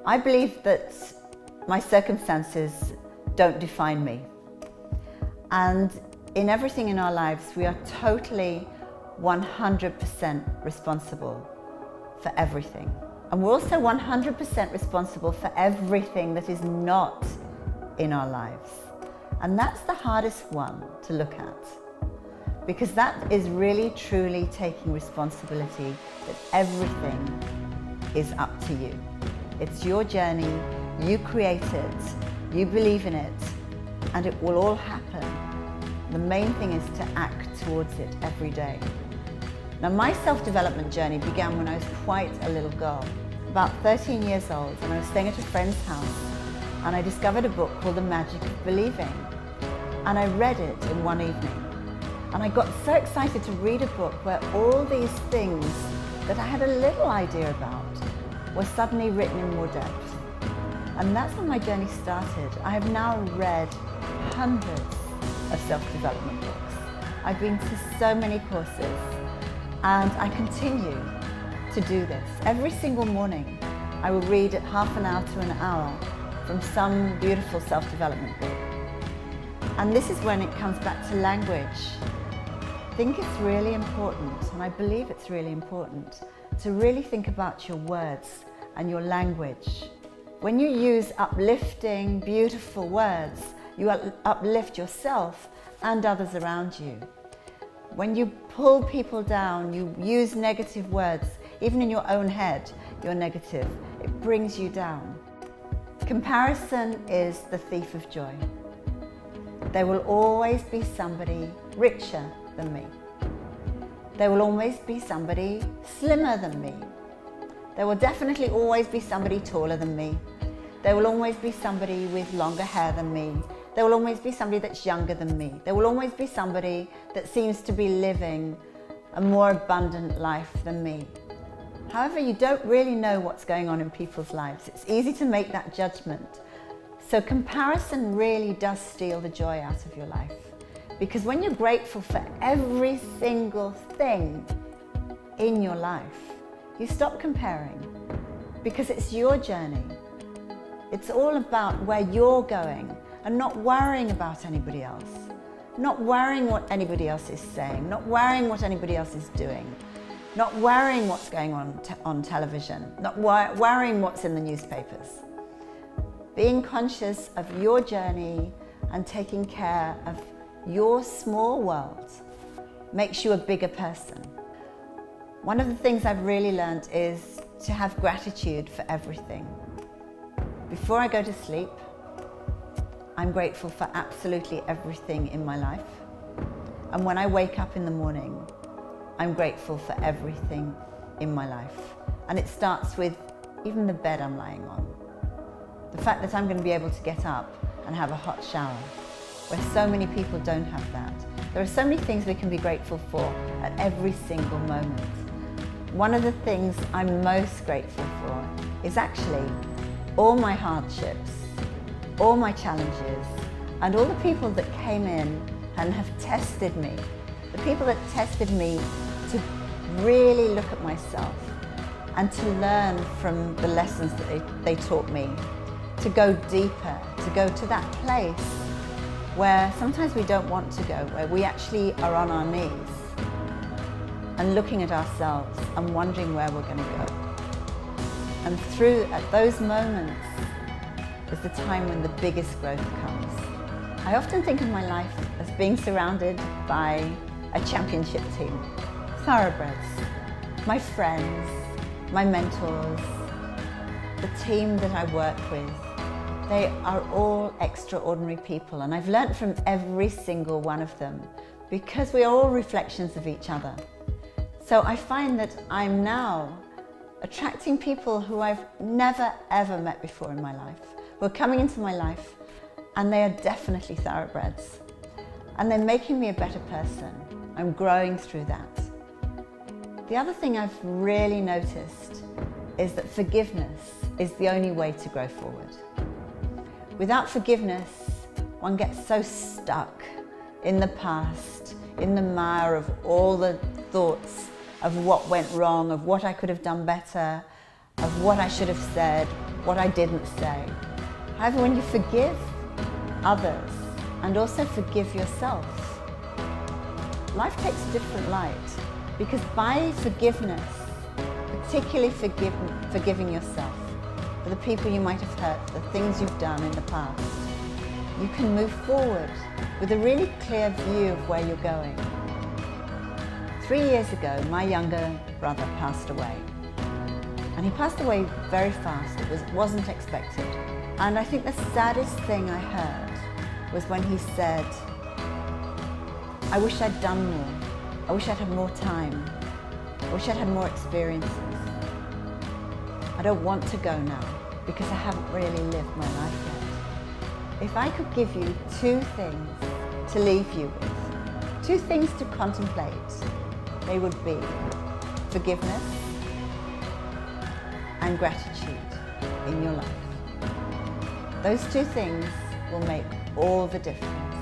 I believe that my circumstances don't define me. And in everything in our lives, we are totally 100% responsible for everything. And we're also 100% responsible for everything that is not in our lives. And that's the hardest one to look at, because that is really truly taking responsibility that everything is up to you. It's your journey, you create it, you believe in it, and it will all happen. The main thing is to act towards it every day. Now, my self-development journey began when I was quite a little girl, about 13 years old, and I was staying at a friend's house, and I discovered a book called The Magic of Believing. And I read it in one evening. And I got so excited to read a book where all these things that I had a little idea about were suddenly written in more depth. And that's when my journey started. I have now read hundreds of self-development books. I've been to so many courses, and I continue to do this. Every single morning, I will read at half an hour to an hour from some beautiful self-development book. And this is when it comes back to language. I think it's really important, and I believe it's really important, to really think about your words and your language. When you use uplifting, beautiful words, you uplift yourself and others around you. When you pull people down, you use negative words, even in your own head, you're negative, it brings you down. Comparison is the thief of joy. There will always be somebody richer than me. There will always be somebody slimmer than me. There will definitely always be somebody taller than me. There will always be somebody with longer hair than me. There will always be somebody that's younger than me. There will always be somebody that seems to be living a more abundant life than me. However, you don't really know what's going on in people's lives. It's easy to make that judgment. So comparison really does steal the joy out of your life. Because when you're grateful for every single thing in your life, you stop comparing, because it's your journey. It's all about where you're going and not worrying about anybody else. Not worrying what anybody else is saying, not worrying what anybody else is doing, not worrying what's going on television, not worrying what's in the newspapers. Being conscious of your journey and taking care of your small world makes you a bigger person. One of the things I've really learned is to have gratitude for everything. Before I go to sleep, I'm grateful for absolutely everything in my life. And when I wake up in the morning, I'm grateful for everything in my life. And it starts with even the bed I'm lying on. The fact that I'm going to be able to get up and have a hot shower, where so many people don't have that. There are so many things we can be grateful for at every single moment. One of the things I'm most grateful for is actually all my hardships, all my challenges, and all the people that came in and have tested me. The people that tested me to really look at myself and to learn from the lessons that they taught me, to go deeper, to go to that place where sometimes we don't want to go, where we actually are on our knees and looking at ourselves and wondering where we're going to go. And at those moments is the time when the biggest growth comes. I often think of my life as being surrounded by a championship team, thoroughbreds, my friends, my mentors, the team that I work with. They are all extraordinary people, and I've learnt from every single one of them because we are all reflections of each other. So I find that I'm now attracting people who I've never ever met before in my life, who are coming into my life, and they are definitely thoroughbreds. And they're making me a better person. I'm growing through that. The other thing I've really noticed is that forgiveness is the only way to grow forward. Without forgiveness, one gets so stuck in the past, in the mire of all the thoughts of what went wrong, of what I could have done better, of what I should have said, what I didn't say. However, when you forgive others and also forgive yourself, life takes a different light, because by forgiveness, particularly forgiving yourself for the people you might have hurt, the things you've done in the past, you can move forward with a really clear view of where you're going. 3 years ago, my younger brother passed away. And he passed away very fast. It wasn't expected. And I think the saddest thing I heard was when he said, I wish I'd done more. I wish I'd had more time. I wish I'd had more experiences. I don't want to go now because I haven't really lived my life yet. If I could give you 2 things to leave you with, 2 things to contemplate, they would be forgiveness and gratitude in your life. Those 2 things will make all the difference.